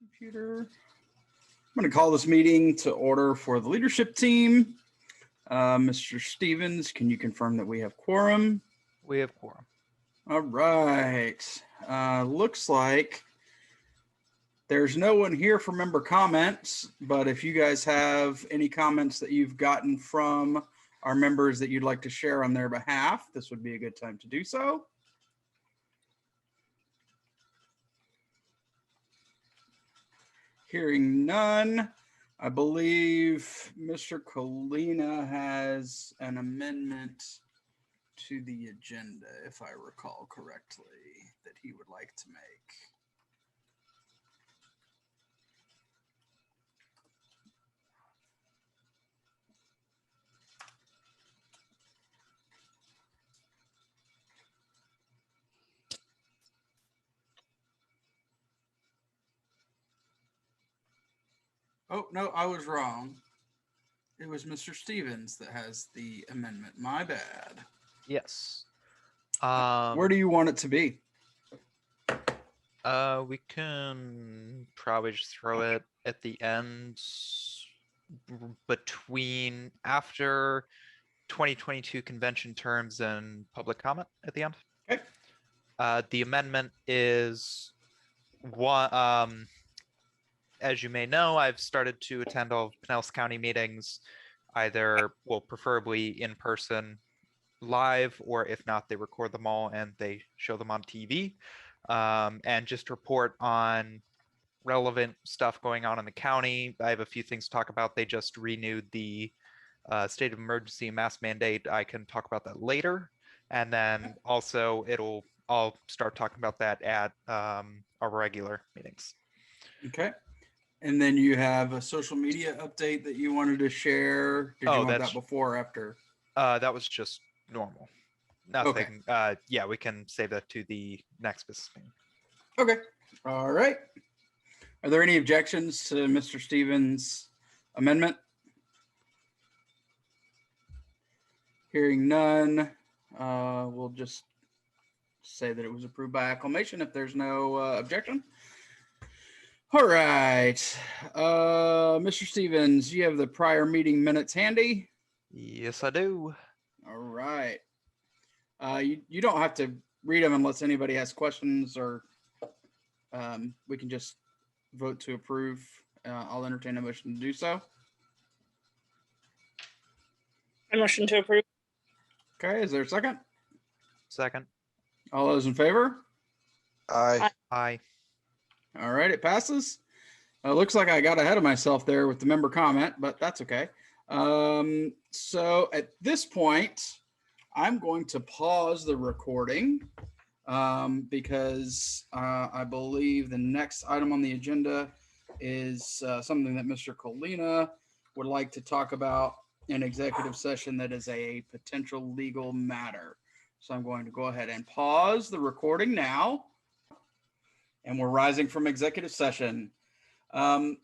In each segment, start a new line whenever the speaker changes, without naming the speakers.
Computer. I'm going to call this meeting to order for the leadership team. Mr. Stevens, can you confirm that we have quorum?
We have quorum.
All right. Looks like there's no one here for member comments, but if you guys have any comments that you've gotten from our members that you'd like to share on their behalf, this would be a good time to do so. Hearing none, I believe Mr. Colina has an amendment to the agenda, if I recall correctly, that he would like to make. Oh, no, I was wrong. It was Mr. Stevens that has the amendment. My bad.
Yes.
Where do you want it to be?
We can probably just throw it at the end between after 2022 convention terms and public comment at the end.
Okay.
The amendment is one. As you may know, I've started to attend all of Pinellas County meetings, either, well, preferably in person live, or if not, they record them all and they show them on TV, and just report on relevant stuff going on in the county. I have a few things to talk about. They just renewed the state of emergency mask mandate. I can talk about that later. And then also I'll start talking about that at our regular meetings.
Okay. And then you have a social media update that you wanted to share. Did you want that before or after?
That was just normal. Nothing.
Okay.
Yeah, we can save that to the next business meeting.
Okay. All right. Are there any objections to Mr. Stevens' amendment? Hearing none, we'll just say that it was approved by acclamation if there's no objection. All right. Mr. Stevens, you have the prior meeting minutes handy?
Yes, I do.
All right. You don't have to read them unless anybody has questions, or we can just vote to approve. I'll entertain a motion to do so.
I motion to approve.
Okay, is there a second?
Second.
All those in favor?
Aye.
Aye.
All right, it passes. Looks like I got ahead of myself there with the member comment, but that's okay. So at this point, I'm going to pause the recording because I believe the next item on the agenda is something that Mr. Colina would like to talk about in executive session that is a potential legal matter. So I'm going to go ahead and pause the recording now. And we're rising from executive session. I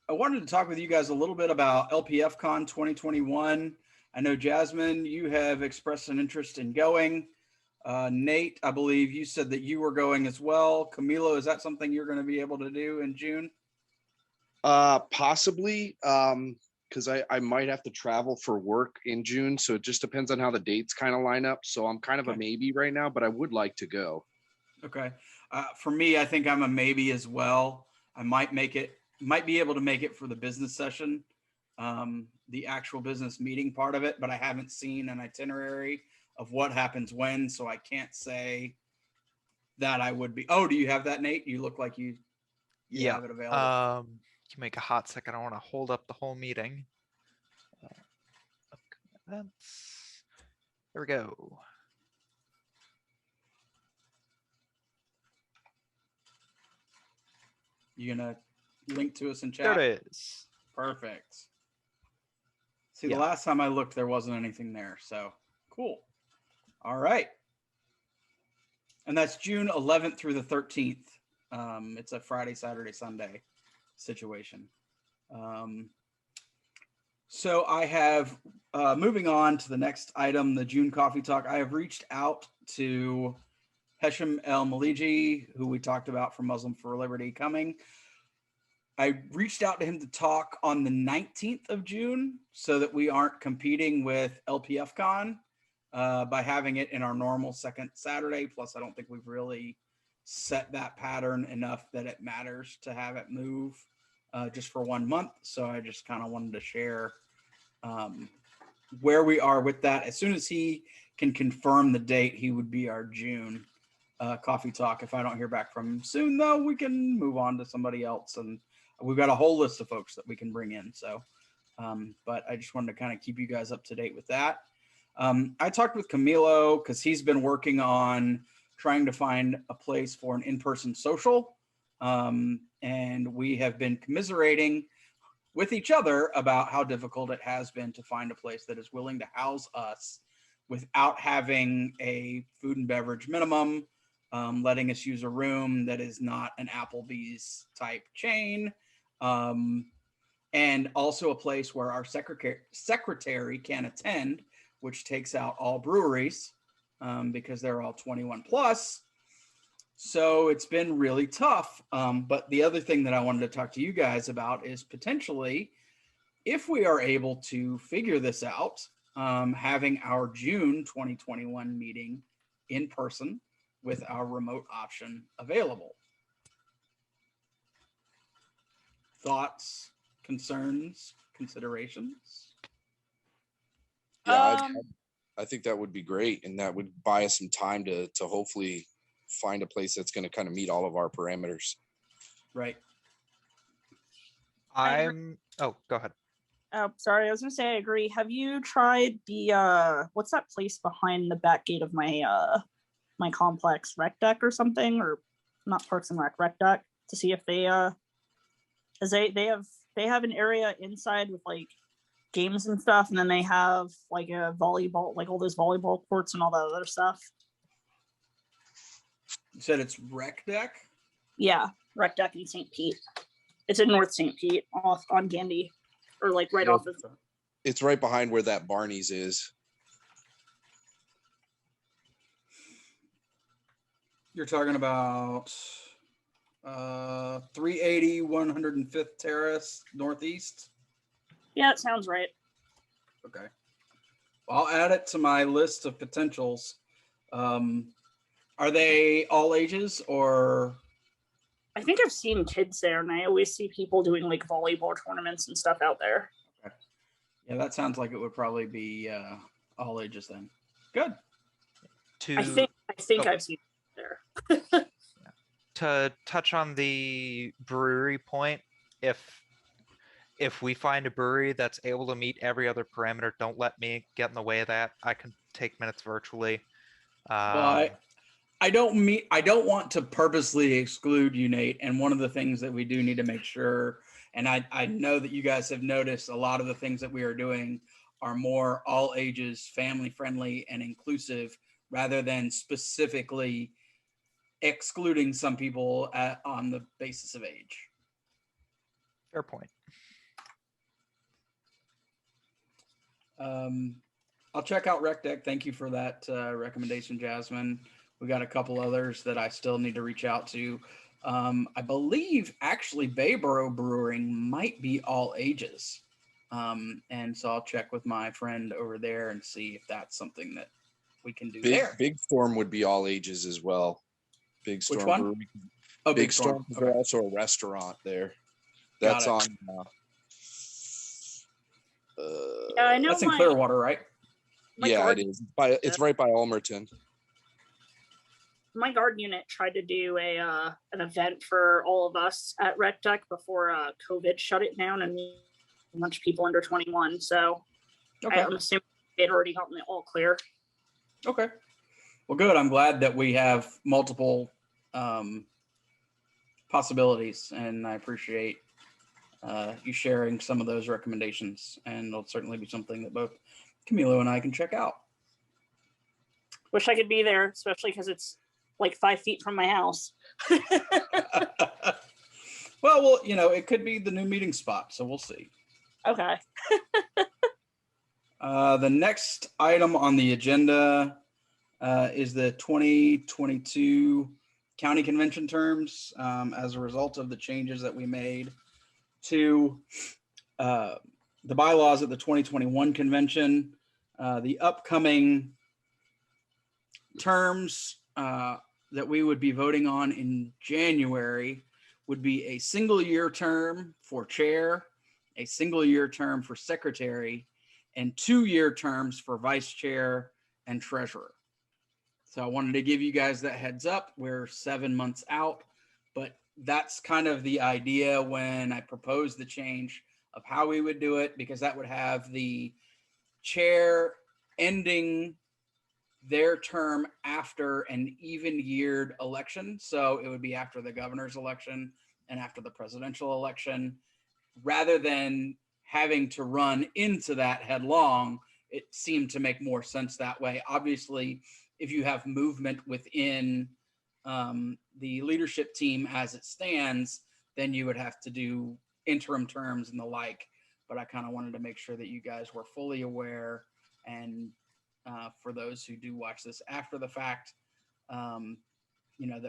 wanted to talk with you guys a little bit about LPFCon 2021. I know, Jasmine, you have expressed an interest in going. Nate, I believe you said that you were going as well. Camilo, is that something you're going to be able to do in June?
Possibly, because I might have to travel for work in June. So it just depends on how the dates kind of line up. So I'm kind of a maybe right now, but I would like to go.
Okay. For me, I think I'm a maybe as well. I might be able to make it for the business session, the actual business meeting part of it, but I haven't seen an itinerary of what happens when, so I can't say that I would be. Oh, do you have that, Nate? You look like you have it available.
You make a hot second. I want to hold up the whole meeting. There we go.
You gonna link to us in chat?
There it is.
Perfect. See, the last time I looked, there wasn't anything there. So cool. All right. And that's June 11th through the 13th. It's a Friday, Saturday, Sunday situation. So I have, moving on to the next item, the June coffee talk. I have reached out to Hesham El Maliji, who we talked about from Muslim for Liberty coming. I reached out to him to talk on the 19th of June so that we aren't competing with LPF Con by having it in our normal second Saturday. Plus, I don't think we've really set that pattern enough that it matters to have it move just for 1 month. So I just kind of wanted to share where we are with that. As soon as he can confirm the date, he would be our June coffee talk. If I don't hear back from him soon, though, we can move on to somebody else. And we've got a whole list of folks that we can bring in. So, but I just wanted to kind of keep you guys up to date with that. I talked with Camilo because he's been working on trying to find a place for an in-person social. And we have been commiserating with each other about how difficult it has been to find a place that is willing to house us without having a food and beverage minimum, letting us use a room that is not an Applebee's type chain, and also a place where our secretary can attend, which takes out all breweries because they're all 21 plus. So it's been really tough. But the other thing that I wanted to talk to you guys about is potentially, if we are able to figure this out, having our June 2021 meeting in person with our remote option available. Thoughts, concerns, considerations?
Yeah, I think that would be great, and that would buy us some time to hopefully find a place that's going to kind of meet all of our parameters.
Right.
Oh, go ahead.
Oh, sorry, I was gonna say I agree. Have you tried the what's that place behind the back gate of my my complex, Rec Deck or something, or not Parks and Rec Deck, to see if they as they have an area inside with like games and stuff, and then they have like a volleyball, like all those volleyball courts and all that other stuff.
You said it's Rec Deck?
Yeah, Rec Deck in St. Pete. It's in North St. Pete, off on Gandy, or like right off of.
It's right behind where that Barney's is.
You're talking about 380 105th Terrace Northeast?
Yeah, it sounds right.
Okay. I'll add it to my list of potentials. Are they all ages or?
I think I've seen kids there, and I always see people doing like volleyball tournaments and stuff out there.
Okay. Yeah, that sounds like it would probably be all ages then. Good.
I think I've seen it there.
To touch on the brewery point, if we find a brewery that's able to meet every other parameter, don't let me get in the way of that. I can take minutes virtually.
Well, I don't want to purposely exclude you, Nate. And one of the things that we do need to make sure, and I know that you guys have noticed a lot of the things that we are doing are more all ages, family friendly, and inclusive, rather than specifically excluding some people on the basis of age.
Fair point.
I'll check out Rec Deck. Thank you for that recommendation, Jasmine. We got a couple others that I still need to reach out to. I believe actually Bayboro Brewing might be all ages. And so I'll check with my friend over there and see if that's something that we can do there.
Big Storm would be all ages as well. Big Storm.
Which one?
Brewery.
Oh,
Big Storm.
Okay.
There's also a restaurant there. That's on.
Yeah, I know.
That's in Clearwater, right?
Yeah, it is. It's right by Ulmerton.
My guard unit tried to do an event for all of us at Rec Deck before COVID shut it down, and a bunch of people under 21. So
Okay.
I'm assuming they'd already gotten it all clear.
Okay. Well, good. I'm glad that we have multiple possibilities, and I appreciate you sharing some of those recommendations. And it'll certainly be something that both Camilo and I can check out.
Wish I could be there, especially because it's like 5 feet from my house.
Well, it could be the new meeting spot, so we'll see.
Okay.
The next item on the agenda is the 2022 county convention terms as a result of the changes that we made to the bylaws at the 2021 convention. The upcoming terms that we would be voting on in January would be a single-year term for chair, a single-year term for secretary, and 2-year terms for vice chair and treasurer. So I wanted to give you guys that heads up. We're 7 months out, but that's kind of the idea when I proposed the change of how we would do it, because that would have the chair ending their term after an even-yeared election. So it would be after the governor's election and after the presidential election, rather than having to run into that headlong. It seemed to make more sense that way. Obviously, if you have movement within the leadership team as it stands, then you would have to do interim terms and the like. But I kind of wanted to make sure that you guys were fully aware, and for those who do watch this after the fact, you know,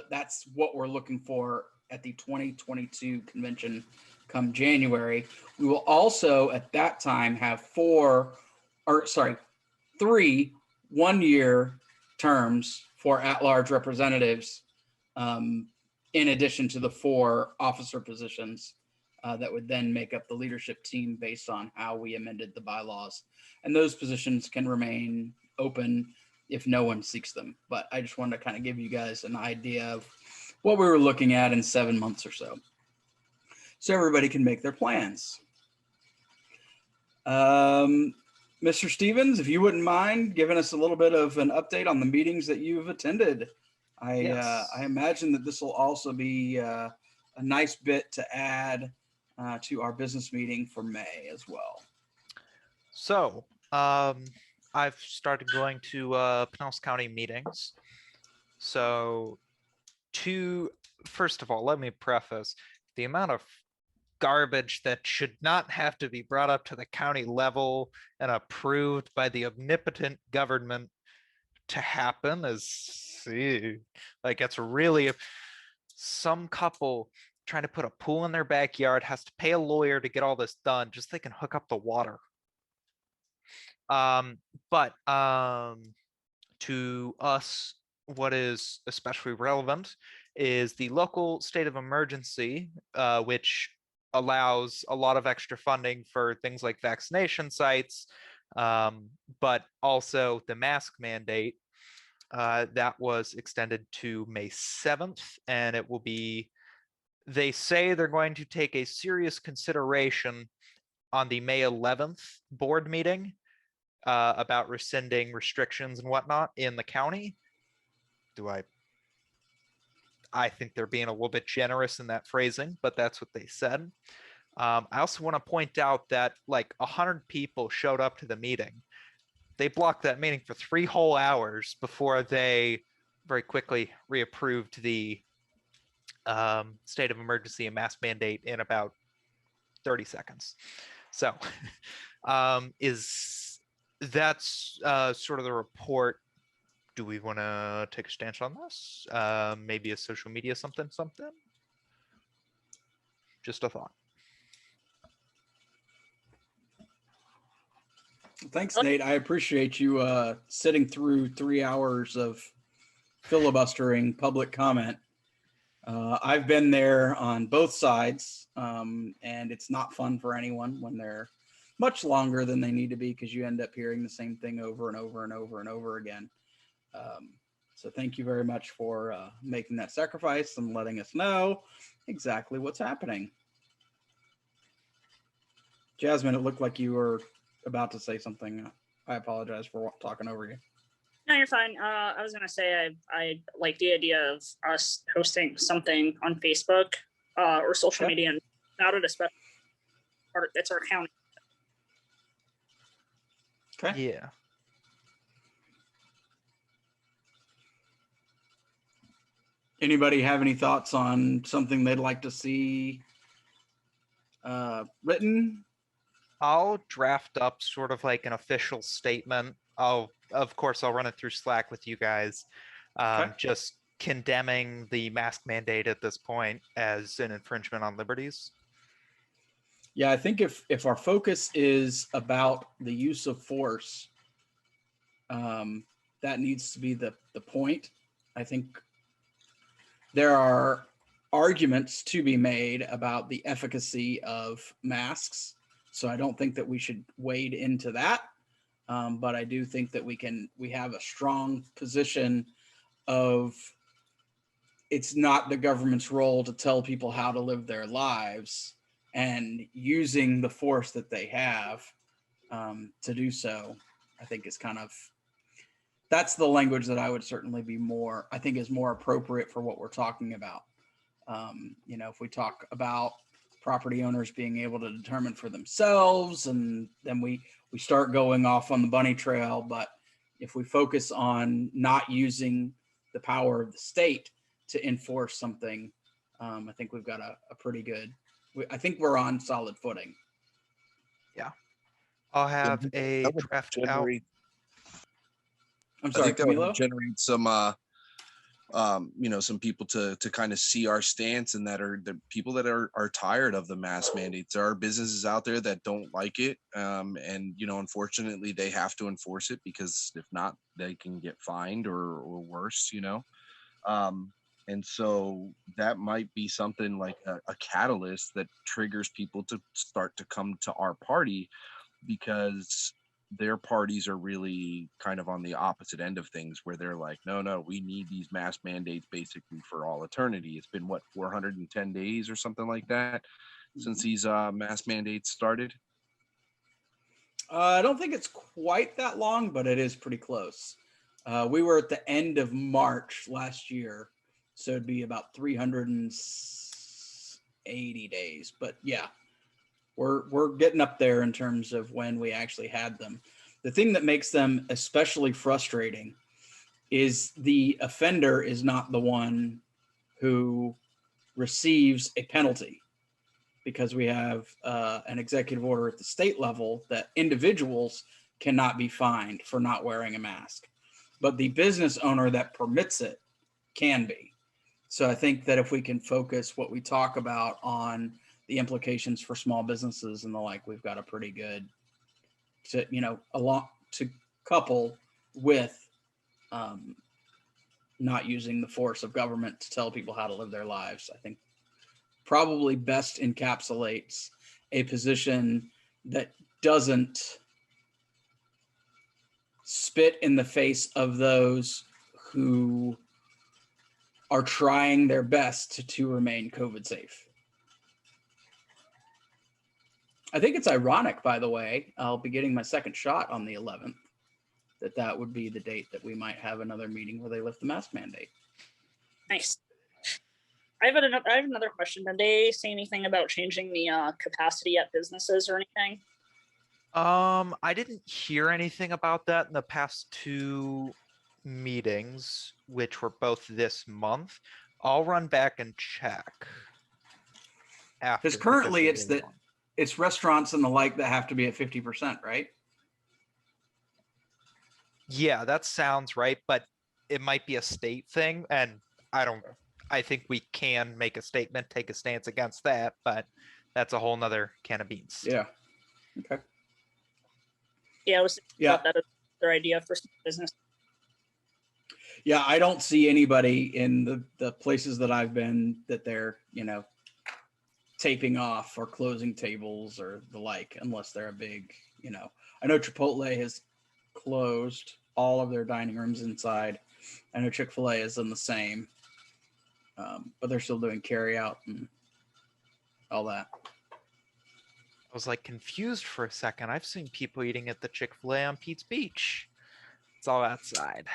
that's what we're looking for at the 2022 convention come January. We will also at that time have 3 1-year terms for at-large representatives, in addition to the 4 officer positions that would then make up the leadership team based on how we amended the bylaws. And those positions can remain open if no one seeks them. But I just wanted to kind of give you guys an idea of what we were looking at in 7 months or so, so everybody can make their plans. Mr. Stevens, if you wouldn't mind giving us a little bit of an update on the meetings that you've attended. I imagine that this will also be a nice bit to add to our business meeting for May as well.
So I've started going to Pinellas County meetings. So first of all, let me preface the amount of garbage that should not have to be brought up to the county level and approved by the omnipotent government to happen is like, it's really some couple trying to put a pool in their backyard has to pay a lawyer to get all this done just so they can hook up the water. But to us, what is especially relevant is the local state of emergency, which allows a lot of extra funding for things like vaccination sites, but also the mask mandate that was extended to May 7th, and it will be, they say they're going to take a serious consideration on the May 11th board meeting about rescinding restrictions and whatnot in the county. I think they're being a little bit generous in that phrasing, but that's what they said. I also want to point out that like 100 people showed up to the meeting. They blocked that meeting for 3 whole hours before they very quickly reapproved the state of emergency and mask mandate in about 30 seconds. So that's sort of the report. Do we want to take a stance on this? Maybe a social media something? Just a thought.
Thanks, Nate. I appreciate you sitting through 3 hours of filibustering public comment. I've been there on both sides, and it's not fun for anyone when they're much longer than they need to be, because you end up hearing the same thing over and over and over and over again. So thank you very much for making that sacrifice and letting us know exactly what's happening. Jasmine, it looked like you were about to say something. I apologize for talking over you.
No, you're fine. I was gonna say I like the idea of us hosting something on Facebook or social media and about it, especially it's our county.
Okay.
Yeah.
Anybody have any thoughts on something they'd like to see written?
I'll draft up sort of like an official statement. Of course, I'll run it through Slack with you guys. Just condemning the mask mandate at this point as an infringement on liberties.
Yeah, I think if our focus is about the use of force, that needs to be the point. I think there are arguments to be made about the efficacy of masks. So I don't think that we should wade into that. But I do think that we have a strong position of it's not the government's role to tell people how to live their lives, and using the force that they have to do so, I think is that's the language that I would certainly I think is more appropriate for what we're talking about. If we talk about property owners being able to determine for themselves, and then we start going off on the bunny trail. But if we focus on not using the power of the state to enforce something, I think we've got a pretty good, I think we're on solid footing.
I'll have a
That would
draft out.
generate,
I'm
I
sorry,
think that would
Camilo?
generate some some people to kind of see our stance, and that are the people that are tired of the mask mandates. There are businesses out there that don't like it, and unfortunately they have to enforce it, because if not, they can get fined or worse. And so that might be something like a catalyst that triggers people to start to come to our party, because their parties are really kind of on the opposite end of things, where they're like, no, we need these mask mandates basically for all eternity. It's been 410 days or something like that since these mask mandates started.
I don't think it's quite that long, but it is pretty close. We were at the end of March last year, so it'd be about 380 days. But yeah, we're getting up there in terms of when we actually had them. The thing that makes them especially frustrating is the offender is not the one who receives a penalty, because we have an executive order at the state level that individuals cannot be fined for not wearing a mask, but the business owner that permits it can be. So I think that if we can focus what we talk about on the implications for small businesses and the like, we've got a pretty good to couple with not using the force of government to tell people how to live their lives. I think probably best encapsulates a position that doesn't spit in the face of those who are trying their best to remain COVID safe. I think it's ironic, by the way, I'll be getting my second shot on the 11th, that would be the date that we might have another meeting where they lift the mask mandate.
Nice. I have another question. Did they say anything about changing the capacity at businesses or anything?
I didn't hear anything about that in the past 2 meetings, which were both this month. I'll run back and check.
Because currently it's restaurants and the like that have to be at 50%, right?
Yeah, that sounds right, but it might be a state thing, and I think we can make a statement, take a stance against that, but that's a whole nother can of beans.
Yeah. Okay.
Yeah, I was thinking about that as their idea for business.
Yeah, I don't see anybody in the places that I've been that they're, taping off or closing tables or the like, unless they're a big, I know Chipotle has closed all of their dining rooms inside. I know Chick-fil-A is in the same, but they're still doing carry out and all that.
I was confused for a second. I've seen people eating at the Chick-fil-A on Pete's Beach. It's all outside.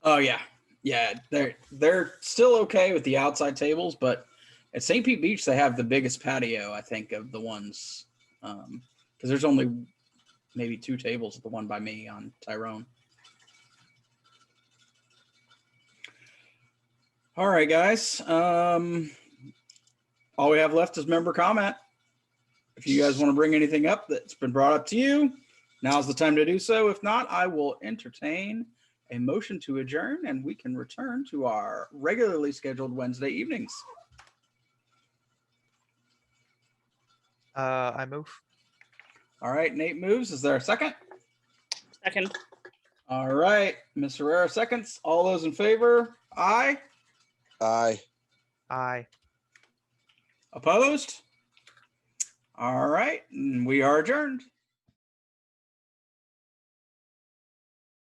Oh yeah. Yeah. They're still okay with the outside tables, but at St. Pete Beach, they have the biggest patio, I think, of the ones, because there's only maybe 2 tables at the one by me on Tyrone. All right, guys. All we have left is member comment. If you guys want to bring anything up that's been brought up to you, now's the time to do so. If not, I will entertain a motion to adjourn, and we can return to our regularly scheduled Wednesday evenings.
I move.
All right, Nate moves. Is there a second?
Second.
All right, Ms. Herrera seconds. All those in favor? Aye.
Aye.
Aye.
Opposed? All right, and we are adjourned.